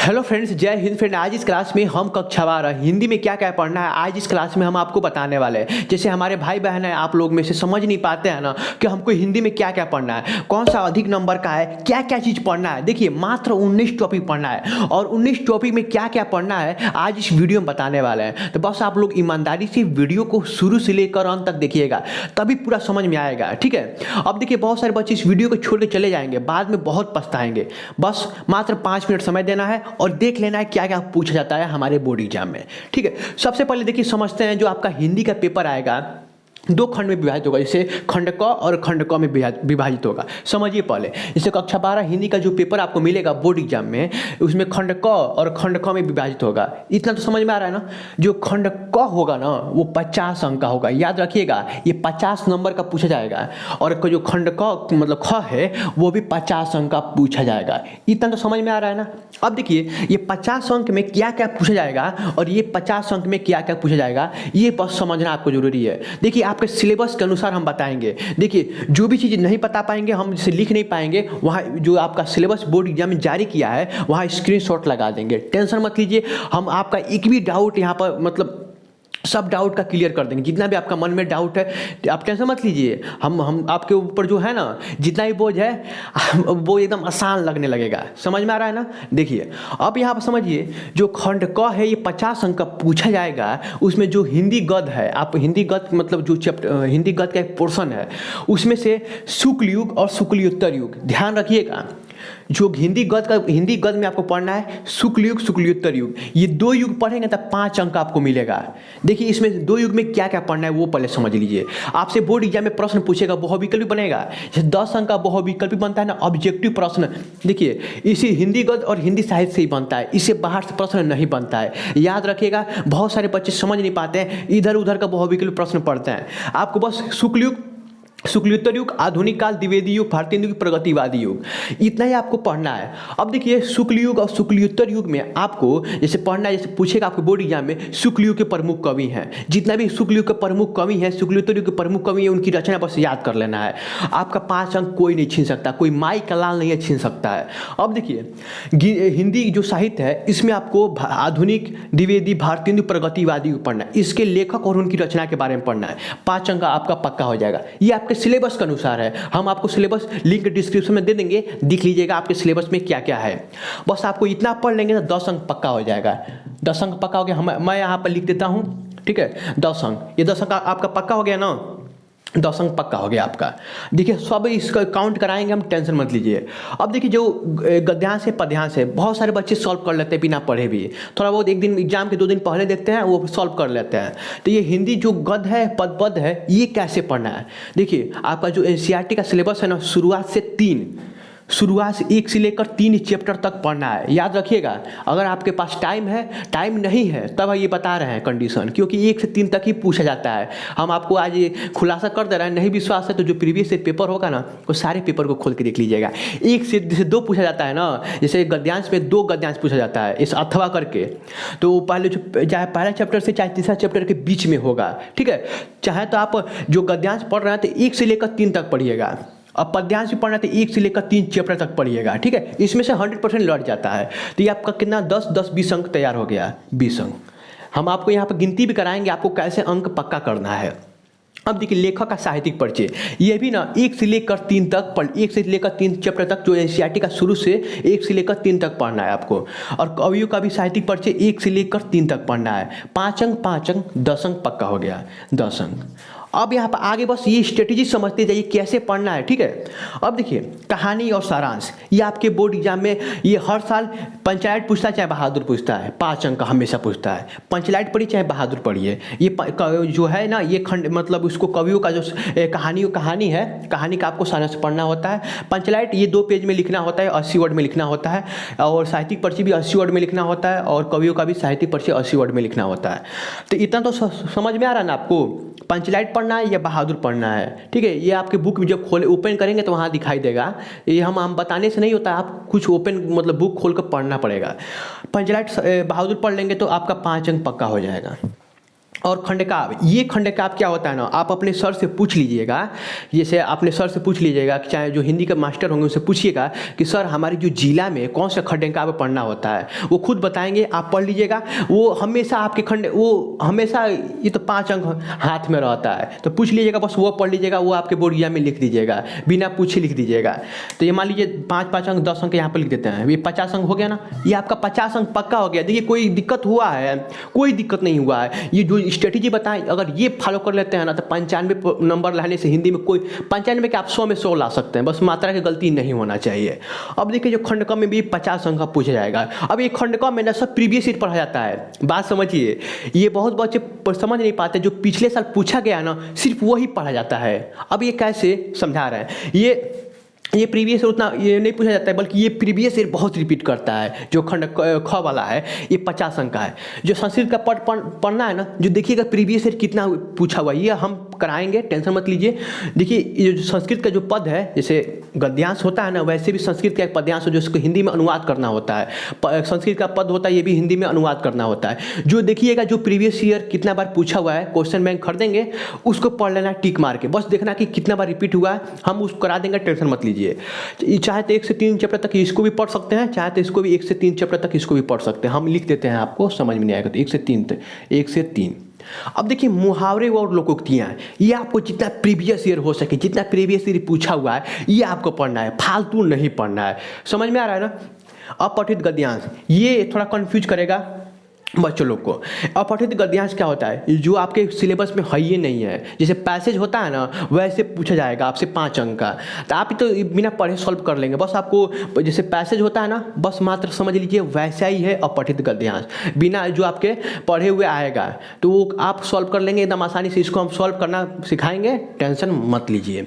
Hello friends, जय Hind friend. आज इस क्लास में हम कक्षा 12 हिंदी में क्या क्या पढ़ना है आज इस क्लास में हम आपको बताने वाले हैं। जैसे हमारे भाई बहन है, आप लोग में से समझ नहीं पाते हैं ना कि हमको हिंदी में क्या क्या पढ़ना है, कौन सा अधिक नंबर का है, क्या क्या चीज़ पढ़ना है। देखिए, मात्र 19 टॉपिक पढ़ना है और 19 टॉपिक में क्या क्या पढ़ना है आज इस वीडियो में बताने वाले हैं। तो बस आप लोग ईमानदारी से वीडियो को शुरू से लेकर अंत तक देखिएगा, तभी पूरा समझ में आएगा। ठीक है, अब देखिए, बहुत सारे बच्चे इस वीडियो को छोड़ के चले जाएंगे, बाद में बहुत पछताएंगे। बस मात्र 5 मिनट समय देना है और देख लेना है क्या क्या पूछा जाता है हमारे बोर्ड एग्जाम में। ठीक है, सबसे पहले देखिए समझते हैं, जो आपका हिंदी का पेपर आएगा 2 खंड में विभाजित होगा। जैसे खंड क और खंड क में विभाजित होगा। समझिए पहले, जैसे कक्षा 12 हिंदी का जो पेपर आपको मिलेगा बोर्ड एग्जाम में, उसमें खंड क और खंड क में विभाजित होगा। इतना तो समझ में आ रहा है ना। जो खंड क होगा ना वो 50 अंक का होगा, याद रखिएगा, ये 50 नंबर का पूछा जाएगा। और जो खंड क मतलब ख है वो भी 50 अंक का पूछा जाएगा। इतना तो समझ में आ रहा है ना। अब देखिए, ये 50 अंक में क्या क्या पूछा जाएगा और ये 50 अंक में क्या क्या पूछा जाएगा, ये बस समझना आपको जरूरी है। देखिए, आपके सिलेबस के अनुसार हम बताएंगे। देखिए, जो भी चीज़ नहीं बता पाएंगे, हम जिसे लिख नहीं पाएंगे, वहाँ जो आपका सिलेबस बोर्ड एग्जाम में जारी किया है वहाँ स्क्रीनशॉट लगा देंगे। टेंशन मत लीजिए, हम आपका एक भी डाउट यहाँ पर मतलब सब डाउट का क्लियर कर देंगे। जितना भी आपका मन में डाउट है आप टेंशन मत लीजिए, हम आपके ऊपर जो है ना जितना भी बोझ है वो एकदम आसान लगने लगेगा। समझ में आ रहा है ना। देखिए, अब यहाँ पर समझिए, जो खंड क है ये 50 अंक का पूछा जाएगा। उसमें जो हिंदी गद्य है, आप हिंदी गद्य मतलब जो चैप्टर हिंदी गद्य का एक पोर्शन है, उसमें से शुक्ल युग और शुक्लियोत्तर युग, ध्यान रखिएगा। जो हिंदी गद्य में आपको पढ़ना है शुक्ल युग शुक्लियोत्तर युग, ये 2 युग पढ़ेंगे तब 5 अंक आपको मिलेगा। देखिए, इसमें 2 युग में क्या क्या पढ़ना है वो पहले समझ लीजिए। आपसे बोर्ड एग्जाम में प्रश्न पूछेगा, बहुविकल्पी बनेगा। जैसे 10 अंक का बहुविकल्पी बनता है ना, ऑब्जेक्टिव प्रश्न। देखिए, इसी हिंदी गद्य और हिंदी साहित्य से ही बनता है, इससे बाहर से प्रश्न नहीं बनता है। याद रखिएगा, बहुत सारे बच्चे समझ नहीं पाते हैं, इधर उधर का बहुविकल्पी प्रश्न पढ़ते हैं। आपको बस शुक्ल युग शुक्लियोत्तर युग, आधुनिक काल, द्विवेदी युग, भारतीय युग, प्रगतिवादी युग, इतना ही आपको पढ़ना है। अब देखिए, शुक्ल युग और शुक्लियोत्तर युग में आपको जैसे पढ़ना है, जैसे पूछेगा आपके बोर्ड एग्जाम में शुक्ल युग के प्रमुख कवि हैं। जितना भी शुक्ल युग के प्रमुख कवि हैं, शुक्लियोत्तर युग के प्रमुख कवि हैं, उनकी रचना बस याद कर लेना है। आपका 5 अंक कोई नहीं छीन सकता, कोई माई का लाल नहीं छीन सकता है। अब देखिए, हिंदी जो साहित्य है इसमें आपको आधुनिक, द्विवेदी, भारतीय युग, प्रगतिवादी युग पढ़ना है। इसके लेखक और उनकी रचना के बारे में पढ़ना है। 5 अंक आपका पक्का हो जाएगा। ये आपके सिलेबस के अनुसार है। हम आपको सिलेबस लिंक डिस्क्रिप्शन में दे देंगे, देख लीजिएगा आपके सिलेबस में क्या क्या है। बस आपको इतना पढ़ लेंगे तो 10 अंक पक्का हो जाएगा। 10 अंक पक्का हो गया। मैं यहाँ पर लिख देता हूँ। ठीक है, 10 अंक, ये 10 अंक आपका पक्का हो गया ना। 10 अंक पक्का हो गया आपका। देखिए, सब इसका काउंट कराएंगे हम, टेंशन मत लीजिए। अब देखिए, जो गद्यांश है पद्यांश है, बहुत सारे बच्चे सॉल्व कर लेते हैं बिना पढ़े भी। थोड़ा बहुत एक दिन एग्जाम के 2 दिन पहले देखते हैं, वो सॉल्व कर लेते हैं। तो ये हिंदी जो गद्य है, पद है, ये कैसे पढ़ना है। देखिए, आपका जो एनसीईआरटी का सिलेबस है ना, शुरुआत से 1 से लेकर 3 चैप्टर तक पढ़ना है। याद रखिएगा, अगर आपके पास टाइम है, टाइम नहीं है तब ये बता रहे हैं कंडीशन, क्योंकि 1 से 3 तक ही पूछा जाता है। हम आपको आज ये खुलासा कर दे रहे हैं। नहीं विश्वास है तो जो प्रीवियस पेपर होगा ना, वो सारे पेपर को खोल के देख लीजिएगा। 1 से जैसे 2 पूछा जाता है ना, जैसे गद्यांश में 2 गद्यांश पूछा जाता है इस अथवा करके, तो पहले जो चाहे पहला चैप्टर से चाहे तीसरा चैप्टर के बीच में होगा। ठीक है, चाहे तो आप जो गद्यांश पढ़ रहे हैं तो 1 से लेकर 3 तक पढ़िएगा। अब पद्यांश भी पढ़ना है तो 1 से लेकर 3 चैप्टर तक पढ़िएगा। ठीक है, इसमें से 100% लौट जाता है। तो ये आपका कितना 10-20 अंक तैयार हो गया। 20 अंक हम आपको यहाँ पर गिनती भी कराएंगे, आपको कैसे अंक पक्का करना है। अब देखिए, लेखक का साहित्यिक परिचय, ये भी ना 1 से लेकर 3 तक 1 से लेकर 3 चैप्टर तक, जो एनसीईआरटी का शुरू से 1 से लेकर 3 तक पढ़ना है आपको। और कवियों का भी साहित्यिक परिचय 1 से लेकर 3 तक पढ़ना है। 5 अंक 10 अंक पक्का हो गया, 10 अंक। अब यहाँ पर आगे बस ये स्ट्रेटेजी समझते जाइए कैसे पढ़ना है। ठीक है, अब देखिए, कहानी और सारांश, ये आपके बोर्ड एग्जाम में ये हर साल पंचायत पूछता है चाहे बहादुर पूछता है, 5 अंक का हमेशा पूछता है। पंचायत पढ़ी चाहे बहादुर पढ़िए, ये जो है ना, ये खंड मतलब उसको कवियों का जो कहानी है, कहानी का आपको सारांश पढ़ना होता है। पंचायत ये 2 पेज में लिखना होता है, 80 वर्ड में लिखना होता है। और साहित्यिक परिचय भी 80 वर्ड में लिखना होता है, और कवियों का भी साहित्यिक परिचय 80 वर्ड में लिखना होता है। तो इतना तो समझ में आ रहा है ना आपको, पंचायत पढ़ना है या बहादुर पढ़ना है। ठीक है, ये आपके बुक में जब ओपन करेंगे तो वहाँ दिखाई देगा। ये हम बताने से नहीं होता, आप कुछ ओपन मतलब बुक खोल कर पढ़ना पड़ेगा। पंचायत बहादुर पढ़ लेंगे तो आपका 5 अंक पक्का हो जाएगा। और खंडकाव्य, ये खंडकाव्य क्या होता है ना, आप अपने सर से पूछ लीजिएगा, जैसे अपने सर से पूछ लीजिएगा, चाहे जो हिंदी के मास्टर होंगे उससे पूछिएगा कि सर हमारे जो जिला में कौन सा खंडकाव्य पढ़ना होता है, वो खुद बताएंगे, आप पढ़ लीजिएगा। वो हमेशा आपके वो हमेशा, ये तो 5 अंक हाथ में रहता है, तो पूछ लीजिएगा, बस वो पढ़ लीजिएगा, वो आपके बोर्ड एग्जाम में लिख दीजिएगा, बिना पूछे लिख दीजिएगा। तो ये मान लीजिए 5-5 अंक 10 अंक यहाँ पर लिख देते हैं, ये 50 अंक हो गया ना, ये आपका 50 अंक पक्का हो गया। देखिए कोई दिक्कत हुआ है? कोई दिक्कत नहीं हुआ है। ये जो स्ट्रेटेजी बताएं, अगर ये फॉलो कर लेते हैं ना, तो 95 नंबर लाने से हिंदी में कोई 95 के आप 100 में 100 ला सकते हैं, बस मात्रा की गलती नहीं होना चाहिए। अब देखिए जो खंडकाव्य में भी 50 अंक का पूछा जाएगा। अब ये खंडकाव्य में ना सब प्रीवियस ईयर पढ़ा जाता है, बात समझिए। ये बहुत बच्चे समझ नहीं पाते, जो पिछले साल पूछा गया ना सिर्फ वही पढ़ा जाता है। अब ये कैसे समझा रहे हैं, ये प्रीवियस ईयर उतना ये नहीं पूछा जाता है, बल्कि ये प्रीवियस ईयर बहुत रिपीट करता है। जो खंड ख वाला है ये 50 अंक का है। जो संस्कृत का पढ़ना है ना, जो देखिएगा प्रीवियस ईयर कितना पूछा हुआ है, ये हम कराएंगे, टेंशन मत लीजिए। देखिए ये जो संस्कृत का जो पद है, जैसे गद्यांश होता है ना, वैसे भी संस्कृत का एक पद्यांश है जो उसको हिंदी में अनुवाद करना होता है। संस्कृत का पद होता है, ये भी हिंदी में अनुवाद करना होता है। जो देखिएगा जो प्रीवियस ईयर कितना बार पूछा हुआ है, क्वेश्चन बैंक खरीदेंगे, उसको पढ़ लेना टिक मार के, बस देखना कि कितना बार रिपीट हुआ है, हम उसको करा देंगे, टेंशन मत लीजिए। चाहे तो 1 से 3 चैप्टर तक इसको भी पढ़ सकते हैं, चाहे तो इसको भी 1 से 3 चैप्टर तक इसको भी पढ़ सकते हैं। हम लिख देते हैं, आपको समझ में नहीं आएगा तो 1 से 3। अब देखिए मुहावरे और लोकोक्तियां, ये आपको जितना प्रीवियस ईयर हो सके, जितना प्रीवियस ईयर पूछा हुआ है, ये आपको पढ़ना है, फालतू नहीं पढ़ना है। समझ में आ रहा है ना। अपठित गद्यांश, ये थोड़ा कंफ्यूज करेगा बच्चों लोग को। अपठित गद्यांश क्या होता है, जो आपके सिलेबस में है ही नहीं है। जैसे पैसेज होता है ना, वैसे पूछा जाएगा आपसे 5 अंक का, तो आप तो बिना पढ़े सॉल्व कर लेंगे। बस आपको जैसे पैसेज होता है ना, बस मात्र समझ लीजिए वैसा ही है अपठित गद्यांश, बिना जो आपके पढ़े हुए आएगा, तो वो आप सॉल्व कर लेंगे एकदम आसानी से। इसको हम सॉल्व करना सिखाएंगे, टेंशन मत लीजिए।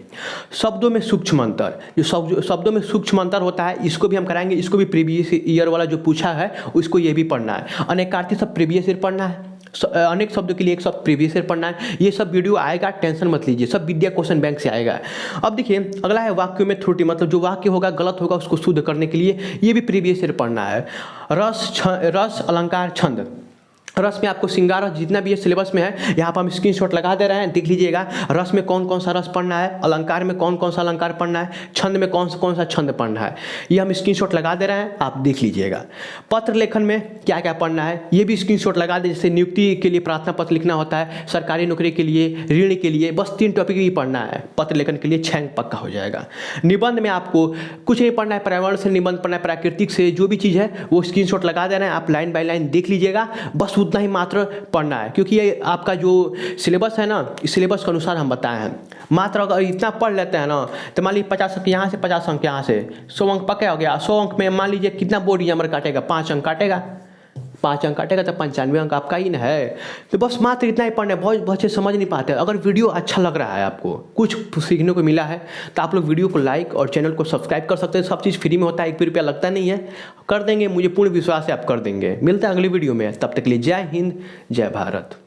शब्दों में सूक्ष्म अंतर, जो शब्दों में सूक्ष्म अंतर होता है, इसको भी हम कराएंगे। इसको भी प्रीवियस ईयर वाला जो पूछा है उसको ये भी पढ़ना है। अनेकार्थी सब प्रीवियस ईयर पढ़ना है। अनेक शब्दों के लिए एक शब्द प्रीवियस ईयर पढ़ना है। ये सब वीडियो आएगा, टेंशन मत लीजिए, सब विद्या क्वेश्चन बैंक से आएगा। अब देखिए अगला है वाक्यों में त्रुटि, मतलब जो वाक्य होगा गलत होगा उसको शुद्ध करने के लिए ये भी प्रीवियस ईयर पढ़ना है। रस अलंकार छंद, रस में आपको श्रृंगार रस जितना भी ये सिलेबस में है, यहाँ पर हम स्क्रीनशॉट लगा दे रहे हैं, देख लीजिएगा। रस में कौन कौन सा रस पढ़ना है, अलंकार में कौन कौन सा अलंकार पढ़ना है, छंद में कौन सा छंद पढ़ना है, ये हम स्क्रीनशॉट लगा दे रहे हैं, आप देख लीजिएगा। पत्र लेखन में क्या क्या पढ़ना है, ये भी स्क्रीनशॉट लगा दे। जैसे नियुक्ति के लिए प्रार्थना पत्र लिखना होता है, सरकारी नौकरी के लिए, ऋण के लिए, बस 3 टॉपिक ही पढ़ना है। पत्र लेखन के लिए 6 अंक पक्का हो जाएगा। निबंध में आपको कुछ नहीं पढ़ना है, पर्यावरण से निबंध पढ़ना है, प्राकृतिक से जो भी चीज़ है वो स्क्रीनशॉट लगा दे रहे हैं, आप लाइन बाय लाइन देख लीजिएगा, बस उतना ही मात्र पढ़ना है। क्योंकि ये आपका जो सिलेबस है ना, इस सिलेबस के अनुसार हम बताए हैं। मात्र अगर इतना पढ़ लेते हैं ना, तो मान लीजिए 50 अंक यहाँ से, 50 अंक यहाँ से, 100 अंक पक्का हो गया। 100 अंक में मान लीजिए कितना बोर्ड एग्जाम काटेगा, 5 अंक काटेगा, 5 अंक काटेगा तो 95 अंक आपका ही ना है। तो बस मात्र इतना ही पढ़ना है। बहुत बच्चे समझ नहीं पाते। अगर वीडियो अच्छा लग रहा है, आपको कुछ सीखने को मिला है, तो आप लोग वीडियो को लाइक और चैनल को सब्सक्राइब कर सकते हैं। सब चीज़ फ्री में होता है, 1 भी रुपया लगता नहीं है। कर देंगे, मुझे पूर्ण विश्वास है आप कर देंगे। मिलते हैं अगली वीडियो में, तब तक के लिए जय हिंद, जय भारत।